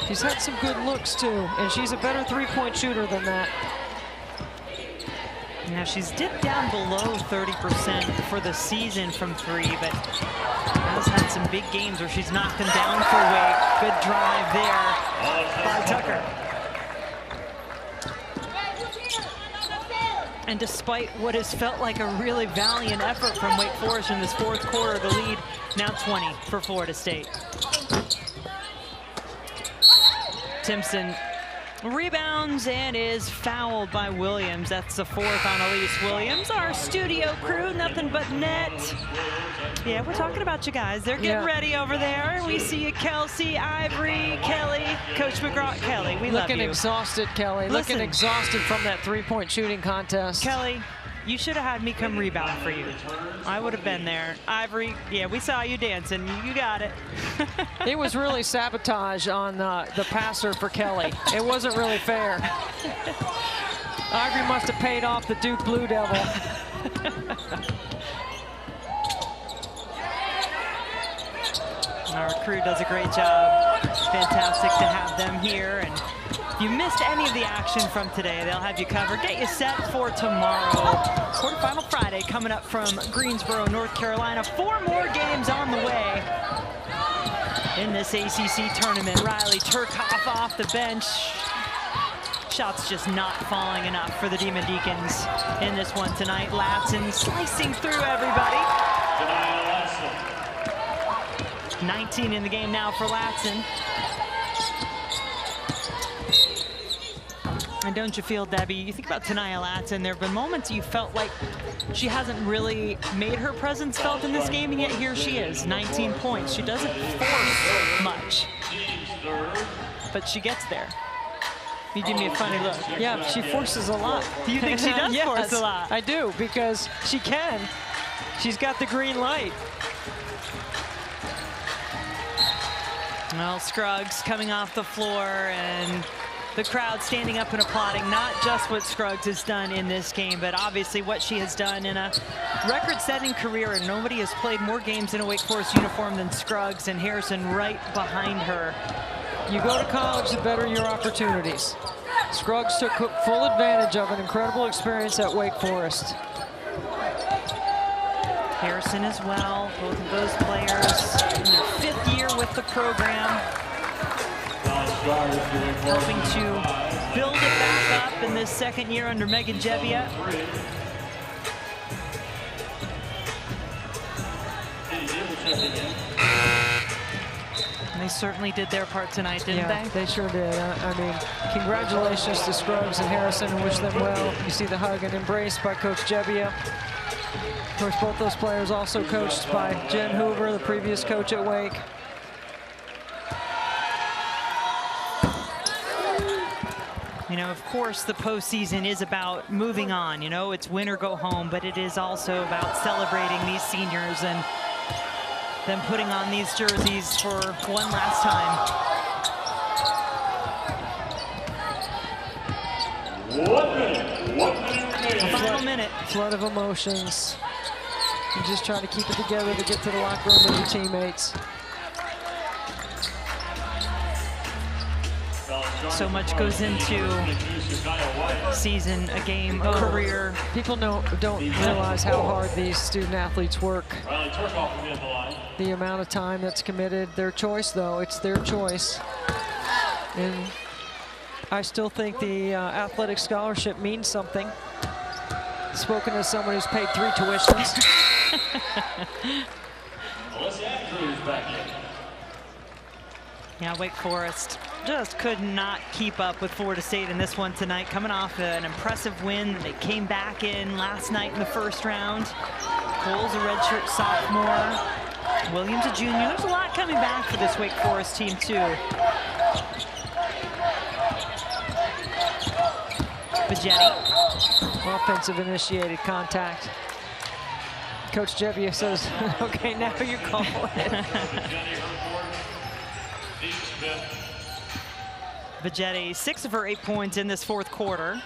She's had some good looks too, and she's a better 3-point shooter than that. Now she's dipped down below 30% for the season from 3, but has had some big games where she's knocked them down for Wake. Good drive there by Tucker. And despite what has felt like a really valiant effort from Wake Forest in this 4th quarter, the lead now 20 for Florida State. Timpson rebounds and is fouled by Williams. That's the 4th on Elise Williams. Our studio crew, nothing but net. Yeah, we're talking about you guys. They're getting ready over there. We see you, Kelsey, Ivory, Kelly, Coach McGraw. Kelly, we love you. Looking exhausted, Kelly. Listen. Looking exhausted from that 3-point shooting contest. Kelly, you should have had me come rebound for you. I would have been there. Ivory, yeah, we saw you dancing. You got it. It was really sabotage on the passer for Kelly. It wasn't really fair. Ivory must have paid off the Duke Blue Devil. Our crew does a great job. Fantastic to have them here. And if you missed any of the action from today, they'll have you covered. Get you set for tomorrow. Quarterfinal Friday coming up from Greensboro, North Carolina. 4 more games on the way in this ACC tournament. Riley Turcoff off the bench. Shots just not falling enough for the Demon Deacons in this one tonight. Latson slicing through everybody. 19 in the game now for Latson. And don't you feel, Debbie, you think about Tania Latson, there have been moments you felt like she hasn't really made her presence felt in this game, and yet here she is, 19 points. She doesn't force much, but she gets there. You give me a funny look. Yeah, she forces a lot. Do you think she does Yes, force a lot? I do, because she can. She's got the green light. Well, Scruggs coming off the floor, and the crowd standing up and applauding not just what Scruggs has done in this game, but obviously what she has done in a record-setting career, and nobody has played more games in a Wake Forest uniform than Scruggs, and Harrison right behind her. You go to college, the better your opportunities. Scruggs took full advantage of an incredible experience at Wake Forest. Harrison as well, both of those players in their 5th year with the program, helping to build it back up in this 2nd year under Megan Jebbia. They certainly did their part tonight, didn't they? They sure did. I mean, congratulations to Scruggs and Harrison, and wish them well. You see the hug and embrace by Coach Jebbia. Of course, both those players also coached by Jen Hoover, the previous coach at Wake. You know, of course, the postseason is about moving on. You know, it's win or go home, but it is also about celebrating these seniors and them putting on these jerseys for one last time. 1 minute. 1 minute. Final minute. Flood of emotions. You just try to keep it together to get to the locker room with your teammates. So much goes into season, a game, a career. People don't realize how hard these student athletes work. The amount of time that's committed. Their choice, though, it's their choice. And I still think the athletic scholarship means something. Spoken as someone who's paid 3 tuitions. Yeah, Wake Forest just could not keep up with Florida State in this one tonight, coming off an impressive win. They came back in last night in the 1st round. Cole's a redshirt sophomore. Williams a junior. There's a lot coming back for this Wake Forest team, too. Bajetti. Offensive initiated contact. Coach Jebbia says, okay, now you call it. Bajetti, 6 of her 8 points in this 4th quarter.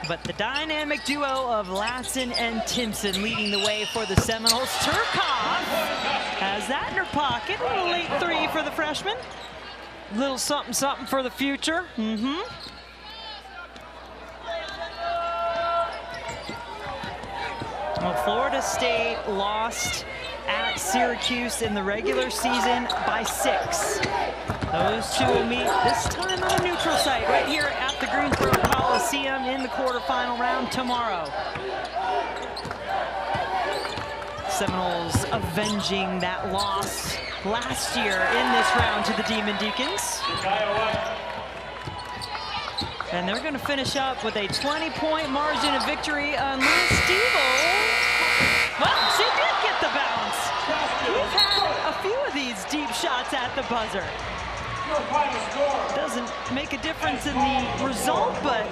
But the dynamic duo of Latson and Timpson leading the way for the Seminoles. Turcoff has that in her pocket. A little late 3 for the freshman. Little something, something for the future. Well, Florida State lost at Syracuse in the regular season by 6. Those two will meet this time on a neutral site right here at the Greensboro Coliseum in the quarterfinal round tomorrow. Seminoles avenging that loss last year in this round to the Demon Deacons. And they're going to finish up with a 20-point margin of victory unless Stevo. Well, she did get the bounce. We've had a few of these deep shots at the buzzer. Doesn't make a difference in the result, but